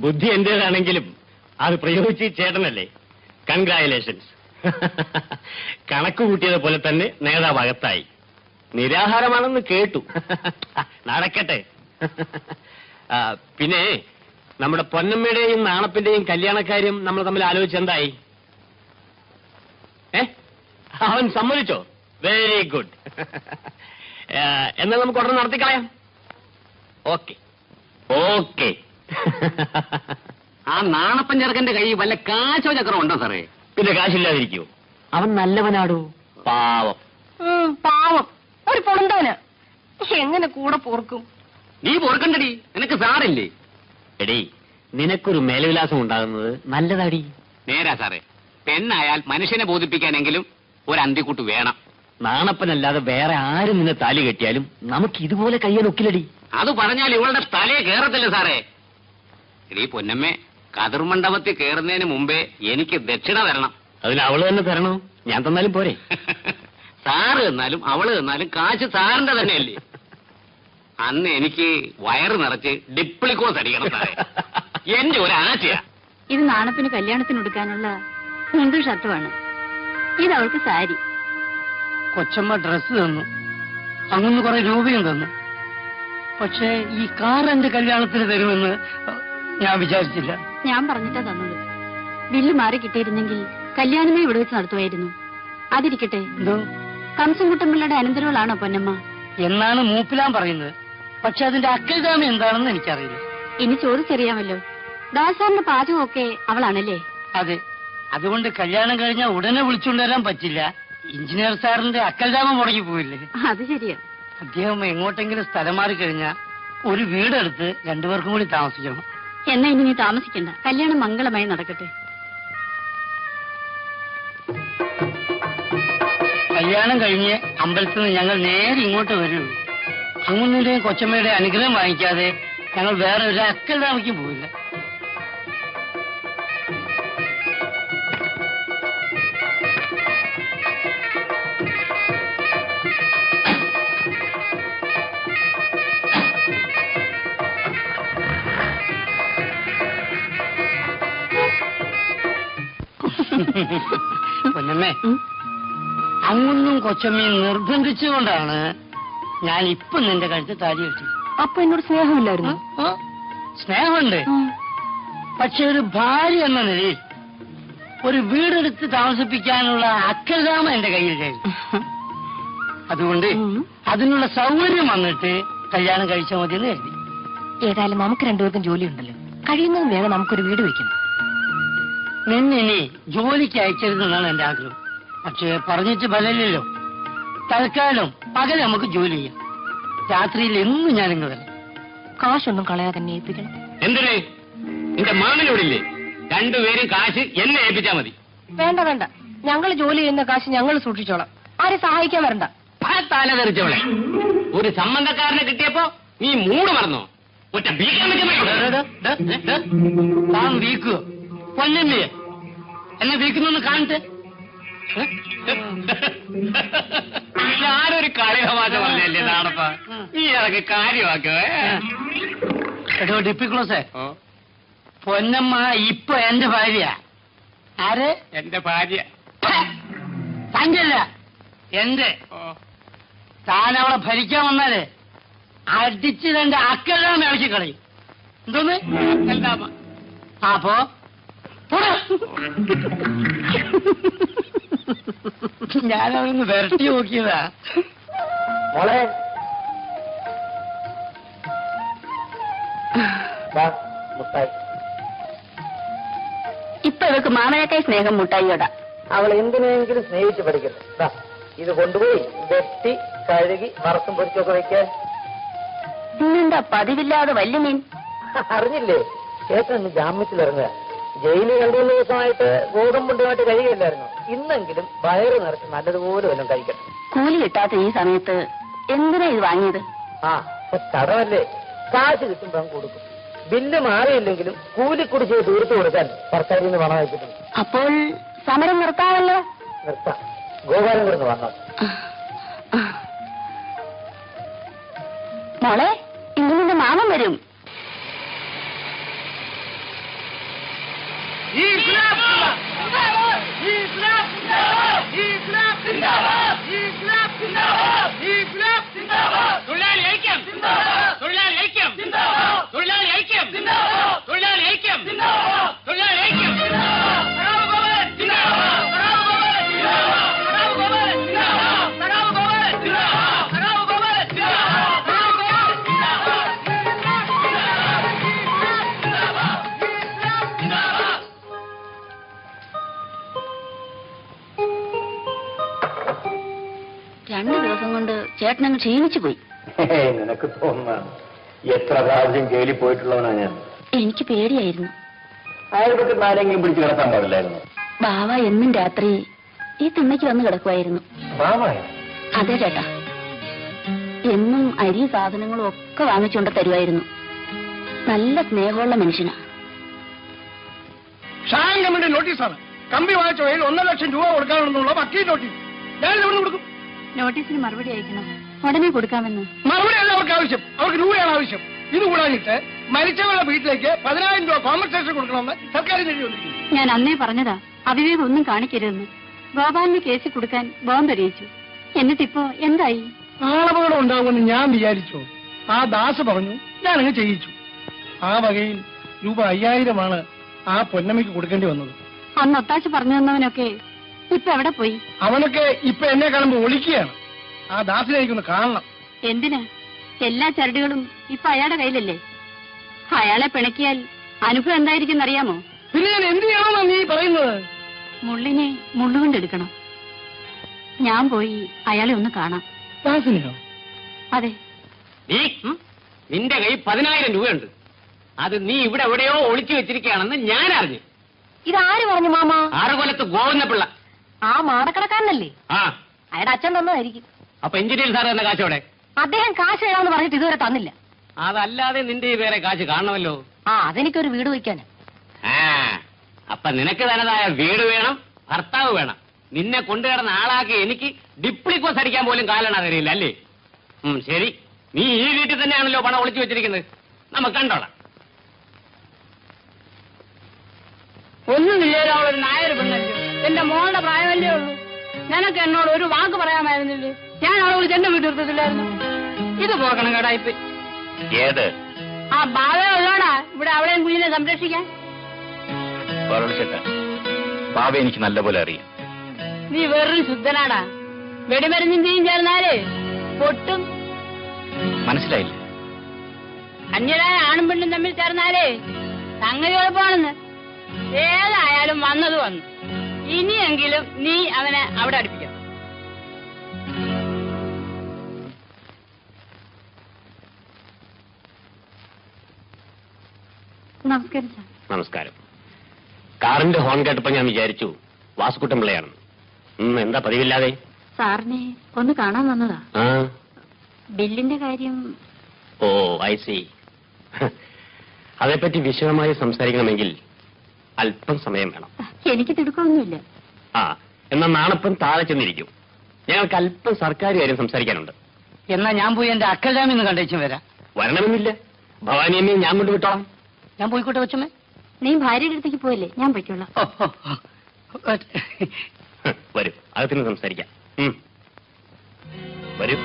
ബുദ്ധി എന്റേതാണെങ്കിലും അത് പ്രയോഗിച്ച് ചേട്ടനല്ലേ. കൺഗ്രാറ്റുലേഷൻസ്. കണക്ക് കൂട്ടിയത് പോലെ തന്നെ നേതാവ് അകത്തായി. നിരാഹാരമാണെന്ന് കേട്ടു. നടക്കട്ടെ. പിന്നെ നമ്മുടെ പൊന്നമ്മയുടെയും നാണപ്പിന്റെയും കല്യാണക്കാര്യം നമ്മൾ തമ്മിൽ ആലോചിച്ചെന്തായി? അവൻ സമ്മതിച്ചോ? Very good. എന്നാൽ നമുക്ക് ഉടനെ നടത്തിക്കളയാം. Okay okay. ആ നാണപ്പൻ ചെറുക്കന്റെ കൈ വല്ല കാശോ ചക്രം ഉണ്ടോ സാറേ? പിന്നെ കാശില്ലാതിരിക്കൂ. അവൻ നല്ലവനാടൂ. പാവം. പാവം ഒരു പൊളന്തവന് എങ്ങനെ കൂടെ പോർക്കും? നീ പൊറുക്കണ്ടടി, നിനക്ക് സാറില്ലേ? എടീ, നിനക്കൊരു മേലവിലാസം ഉണ്ടാകുന്നത് നല്ലതാടി. നേരാ സാറേ. പെണ്ണായാൽ മനുഷ്യനെ ബോധിപ്പിക്കാനെങ്കിലും ഒരു അന്തിക്കൂട്ട് വേണം. നാണപ്പനല്ലാതെ വേറെ ആരും നിന്നെ താലി കെട്ടിയാലും നമുക്ക് ഇതുപോലെ കയ്യാനൊക്കില്ലടി. അത് പറഞ്ഞാൽ ഇവളുടെ തലയെ കേറത്തില്ല സാറേ. എടീ പൊന്നമ്മേ, കതിർമണ്ഡപത്തിൽ കേറുന്നതിന് മുമ്പേ എനിക്ക് ദക്ഷിണ തരണം. അതിന് അവള് തന്നെ തരണോ? ഞാൻ തന്നാലും പോരെ? സാറ് തന്നാലും അവള് തന്നാലും കാശ് സാറിന്റെ തന്നെയല്ലേ. അന്ന് എനിക്ക് വയറ് നിറച്ച് ഡിപ്ലിക്കോസ് അടിക്കണം സാറേ. എന്റെ ഒരു ആശയാ. ഇത് നാണപ്പിന് കല്യാണത്തിന് എടുക്കാനുള്ള മുണ്ടും ഷർട്ടുമാണ്. ഇത് അവൾക്ക് സാരി. കൊച്ചമ്മ ഡ്രസ് തന്നു, അങ്ങനെ കുറെ രൂപയും തന്നു. പക്ഷേ ഈ കാർ എന്റെ കല്യാണത്തിന് തരുമെന്ന് ഞാൻ വിചാരിച്ചില്ല. ഞാൻ പറഞ്ഞിട്ടാ തന്നത്. ബില്ല് മാറി കിട്ടിയിരുന്നെങ്കിൽ കല്യാണമേ ഇവിടെ വെച്ച് നടത്തുമായിരുന്നു. അതിരിക്കട്ടെ, കംസൻകുട്ടമ്പിള്ളയുടെ അനന്തരവളാണോ പൊന്നമ്മ? എന്നാണ് മൂപ്പിലാൻ പറയുന്നത്. പക്ഷെ അതിന്റെ അക്കൽദാമ എന്താണെന്ന് എനിക്കറിയില്ല. ഇനി ചോദിച്ചറിയാമല്ലോ. ദാസാറിന്റെ പാചകമൊക്കെ അവളാണല്ലേ? അതെ. അതുകൊണ്ട് കല്യാണം കഴിഞ്ഞാൽ ഉടനെ വിളിച്ചുകൊണ്ടുവരാൻ പറ്റില്ല. എഞ്ചിനീയർ സാറിന്റെ അക്കൽദാമ മുടങ്ങി പോയില്ലേ? അത് ശരിയാ. അദ്ദേഹം എങ്ങോട്ടെങ്കിലും സ്ഥലം മാറി കഴിഞ്ഞാൽ ഒരു വീടെടുത്ത് രണ്ടുപേർക്കും കൂടി താമസിക്കണം. എന്നാ ഇനി നീ താമസിക്കണ്ട. കല്യാണം മംഗളമായി നടക്കട്ടെ. കല്യാണം കഴിഞ്ഞ് അമ്പലത്തിൽ നിന്ന് ഞങ്ങൾ നേരെ ഇങ്ങോട്ട് വരുള്ളൂ. അങ്ങുന്നതിന്റെയും കൊച്ചമ്മയുടെ അനുഗ്രഹം വാങ്ങിക്കാതെ ഞങ്ങൾ വേറെ ഒരു അക്കൽദാമയ്ക്കും പോയില്ല. പൊന്നമ്മേ, അങ്ങൊന്നും കൊച്ചമ്മയും നിർബന്ധിച്ചുകൊണ്ടാണ് ഞാൻ ഇപ്പൊ നിന്റെ കഴുത്ത് താലി കെട്ടി. അപ്പൊ എന്നോട് സ്നേഹമില്ലായിരുന്നു? സ്നേഹമുണ്ട്. പക്ഷെ ഒരു ഭാര്യ എന്ന നിലയിൽ ഒരു വീടെടുത്ത് താമസിപ്പിക്കാനുള്ള അക്കൽദാമ എന്റെ കയ്യിൽ കഴിഞ്ഞു. അതുകൊണ്ട് അതിനുള്ള സൗകര്യം വന്നിട്ട് കല്യാണം കഴിച്ചാൽ മതി എന്ന് കരുതി. ഏതായാലും നമുക്ക് രണ്ടുപേർക്കും ജോലിയുണ്ടല്ലോ. കഴിയുന്നതും വേഗം നമുക്കൊരു വീട് വെക്കണം. നിന്നിനി ജോലിക്ക് അയച്ചരുതെന്നാണ് എന്റെ ആഗ്രഹം. പക്ഷേ പറഞ്ഞിട്ട് ഫലമില്ലല്ലോ. തൽക്കാലം പകൽ നമുക്ക് ജോലി ചെയ്യാം. രാത്രിയിൽ എന്നും ഞാനിങ്ങ് വരാം. കാശൊന്നും കളയാതെ തന്നെ ഏൽപ്പിക്കണം. എന്തിനേ? നിന്റെ മാമനോടില്ലേ? രണ്ടുപേരും കാശ് എന്നെ ഏൽപ്പിച്ചാ മതി. വേണ്ട വേണ്ട, ഞങ്ങൾ ജോലി ചെയ്യുന്ന കാശ് ഞങ്ങൾ സൂക്ഷിച്ചോളാം. ആരെ സഹായിക്കാൻ വരണ്ട. തല തെറിച്ചവളെ, ഒരു സംബന്ധക്കാരനെ കിട്ടിയപ്പോ നീ മൂട് മറന്നോ? ഒറ്റ താൻ വീക്കുവോ? പൊന്നമ്മയെ എന്നെ വീക്കുന്നൊന്ന് കാണട്ടെ. ഞാനൊരു കളി തമാശ പറഞ്ഞല്ലേ നാടപ്പ? നീ അതൊക്കെ കാര്യമാക്കുവേ. എടോ ഡിപ്പിക്ലോസേ, പൊന്നമ്മ ഇപ്പൊ എന്റെ ഭാര്യ. ആര്? എന്റെ ഭാര്യ. തങ്കല്ല, എന്റെ. താൻ അവളെ ഭരിക്കാൻ വന്നാലേ അടിച്ച് തന്റെ അക്കൽദാമ ഇളക്കി കളയും. എന്തോന്ന് അക്കൽദാമ? അപ്പോ ഞാനവരൊന്ന് വരട്ടി നോക്കിയതാ. മോളെ, ഇപ്പൊ ഇവർക്ക് മാമനേക്കായി സ്നേഹം മുട്ടായിയോടാ. അവൾ എന്തിനെങ്കിലും സ്നേഹിച്ച് പഠിക്കട്ടെ. ഇത് കൊണ്ടുപോയി വെട്ടി കഴുകി വറുത്തും പൊരിച്ചൊക്കെ വെക്കാൻ. ഇന്നെന്താ പതിവില്ലാതെ വലിയ മീൻ? അറിഞ്ഞില്ലേ? ചേട്ടൻ ഇന്ന് ജാമ്യത്തിലിറങ്ങുക. ജയിലിൽ 2 ദിവസമായിട്ട് ഗോതമ്പുണ്ടുമായിട്ട് കഴിയുകയില്ലായിരുന്നു. ഇന്നെങ്കിലും വയറ് നിറച്ച് നല്ലതുപോലെ വല്ലതും കഴിക്കണം. കൂലി കിട്ടാത്ത ഈ സമയത്ത് എന്തിനാ ഇത് വാങ്ങിയത്? കടമല്ലേ, കാശ് കിട്ടുമ്പോൾ കൊടുക്കും. ബില്ല് മാറിയില്ലെങ്കിലും കൂലിക്കുടിശ്ശിക തീർത്തു കൊടുക്കാൻ സർക്കാരിൽ നിന്ന് പണം വെച്ചിട്ടുണ്ട്. അപ്പോൾ സമരം നിർത്താമല്ലോ. നിർത്താം. ഗോപാലൻ കൂടെ വന്നാൽ മോളെ, ഇന്ന് നിന്റെ മാമൻ വരും. ഐക്യം തൊഴിലാളി ഐക്യം തൊഴിലാളി ഐക്യം തൊഴിലാളി ഐക്യം തൊഴിലാളി ഐക്യം രണ്ടു ദിവസം കൊണ്ട് ചേട്ടനങ്ങ് ക്ഷീണിച്ചു പോയി. നിനക്ക് തോന്നുന്ന എത്ര പ്രാവശ്യം ജയിലിൽ പോയിട്ടുള്ളവനാ ഞാൻ. എനിക്ക് പേടിയായിരുന്നു. അയൽപക്കത്ത് നാരെങ്കിലും പിടിച്ച് കിടക്കാൻ പാടില്ലായിരുന്നു. ബാവ എന്നും രാത്രി ഈ തിണ്ണയ്ക്ക് വന്ന് കിടക്കുമായിരുന്നു. ബാവായ അതെ ചേട്ടാ, എന്നും അരി സാധനങ്ങളും ഒക്കെ വാങ്ങിച്ചുകൊണ്ട് തരുമായിരുന്നു. നല്ല സ്നേഹമുള്ള മനുഷ്യനാ. ഷാൻ കമ്മിറ്റി നോട്ടീസാണ്. കമ്പി വാങ്ങിച്ച വഴിയിൽ 1.5 ലക്ഷം രൂപ കൊടുക്കാനുണ്ടെന്നുള്ള വക്കീൽ നോട്ടീസ്. ഞാൻ എവിടെ കൊടുക്കും? നോട്ടീസിന് മറുപടി അയക്കണം. ഉടനെ കൊടുക്കാമെന്ന്. മറുപടി അല്ല അവർക്ക് ആവശ്യം, അവർക്ക് രൂപയാണ് ആവശ്യം. ഇത് കൂടാഞ്ഞിട്ട് മരിച്ചവരുടെ വീട്ടിലേക്ക് 10,000 രൂപ കോമ്പൻസേഷൻ കൊടുക്കണമെന്ന് സർക്കാർ എഴുതി വന്നിരിക്കുന്നു. ഞാൻ അന്നേ പറഞ്ഞതാ അവിവേകം ഒന്നും കാണിക്കരുതെന്ന്. ഗോപാലിന് കേസ് കൊടുക്കാൻ ബോംബെറിയിച്ചു. എന്നിട്ടിപ്പോ എന്തായി? ആളപകടം ഉണ്ടാകുമെന്ന് ഞാൻ വിചാരിച്ചു. ആ ദാസ് പറഞ്ഞു, ഞാനങ്ങ് ചെയ്യിച്ചു. ആ വകയിൽ രൂപ 5000 ആ പൊന്നമ്മയ്ക്ക് കൊടുക്കേണ്ടി വന്നത്. അന്ന് ഒത്താശ പറഞ്ഞു തന്നവനൊക്കെ ഇപ്പൊ എവിടെ പോയി? അവനൊക്കെ ഇപ്പൊ എന്നെ കാണുമ്പോ ഒളിക്കുകയാണ്. ആ ദാസിനെ എനിക്കൊന്ന് കാണണം. എന്തിന്? എല്ലാ ചരടുകളും ഇപ്പൊ അയാളുടെ കയ്യിലല്ലേ. അയാളെ പിണക്കിയാൽ അനുഭവം എന്തായിരിക്കും അറിയാമോ? പിന്നെ ഞാൻ എന്ത് ചെയ്യണമെന്നാണ് നീ പറയുന്നത്? മുള്ളിനെ മുള്ളുകൊണ്ടെടുക്കണം. ഞാൻ പോയി അയാളെ ഒന്ന് കാണാം. ദാസിനെയോ? അതെ. നീ നിന്റെ കയ്യിൽ 10,000 രൂപയുണ്ട്. അത് നീ ഇവിടെ എവിടെയോ ഒളിച്ചു വെച്ചിരിക്കുകയാണെന്ന് ഞാൻ അറിഞ്ഞു. ഇതാര് പറഞ്ഞു മാമ? ആറുകൊലത്ത് ഗോവിന്ദപിള്ള. ആ മാടക്കടക്കാരനല്ലേ? ആ, അയാളുടെ അച്ഛൻ തന്നതായിരിക്കും. അപ്പൊ എഞ്ചിനീയർ സാർ തന്നെ കാശോടെ? അദ്ദേഹം കാശ് തരാമെന്ന് പറഞ്ഞിട്ട് ഇതുവരെ തന്നില്ല. അതല്ലാതെ നിന്റെ വേറെ കാശ് കാണണമല്ലോ. ആ, അതെനിക്കൊരു വീട് വയ്ക്കാന്. ആ, അപ്പൊ നിനക്ക് തനതായ വീട് വേണം, ഭർത്താവ് വേണം. നിന്നെ കൊണ്ടുകിടന്ന ആളാക്കി എനിക്ക് ഡിപ്ലിക്കോസ് അടിക്കാൻ പോലും കാലണ തരില്ല അല്ലേ? ശരി, നീ ഈ വീട്ടിൽ തന്നെയാണല്ലോ പണം ഒളിച്ചു വെച്ചിരിക്കുന്നത്. നമുക്ക് കണ്ടോളാം. ഒന്നുമില്ല, അവളൊരു നായർ പെണ്ണല്ലോ. എന്റെ മോളുടെ പ്രായമല്ലേ ഉള്ളൂ. നിനക്ക് എന്നോട് ഒരു വാക്ക് പറയാമായിരുന്നില്ലേ? ഞാൻ അവളെ വിളിച്ച് എന്നെ വീട്ടിർത്തില്ലായിരുന്നു. ഇത് പോകണം കേടായിപ്പ്. ഏത് ആ ബാവ ഉള്ളോടാ ഇവിടെ അവളെയും കുഞ്ഞിനെ സംരക്ഷിക്കാൻ. ബാബ എനിക്ക് നല്ലപോലെ അറിയാം. നീ വെറും ശുദ്ധനാടാ. വെടിമരുന്നിന്റെയും ചേർന്നാലേ പൊട്ടും. മനസ്സിലായില്ല? അന്യരായ ആണും പെണ്ണും തമ്മിൽ ചേർന്നാലേ സംഗതി എളുപ്പമാണെന്ന്. ഏതായാലും വന്നത് വന്നു. ഇനിയെങ്കിലും നീ അവനെ അവിടെ അടുപ്പിക്കണം. നമസ്കാരം സാർ. നമസ്കാരം. കാറിന്റെ ഹോൺ കേട്ടപ്പോ ഞാൻ വിചാരിച്ചു വാസുക്കുട്ടൻ പിള്ളയാണെന്ന്. എന്താ പതിവില്ലാതെ? സാറിനെ ഒന്ന് കാണാൻ വന്നതാ. ആ, ബില്ലിന്റെ കാര്യം. ഓ, ഐ സി. അതേപ്പറ്റി വിശദമായി സംസാരിക്കണമെങ്കിൽ അല്പം സമയം വേണം. എനിക്ക് തിടുക്കമൊന്നുമില്ല. ആ, എന്നാൽ നാളെപ്പം താഴെ ചെന്നിരിക്കും. ഞങ്ങൾക്ക് അല്പം സർക്കാർ കാര്യം സംസാരിക്കാനുണ്ട്. എന്നാ ഞാൻ പോയി എന്റെ അക്കൽജാമ്യം കണ്ടേച്ചും വരാം. വരണമെന്നില്ല, ഭവാനിയമ്മയും ഞാൻ കൊണ്ടുവിട്ടോളാം. ഞാൻ പോയിക്കോട്ടെ കൊച്ചമ്മേ? നീ ഭാര്യയുടെ അടുത്തേക്ക് പോയില്ലേ? ഞാൻ പൊയ്ക്കോളാം. വരൂ, അകത്തുനിന്ന് സംസാരിക്കാം. വരൂ.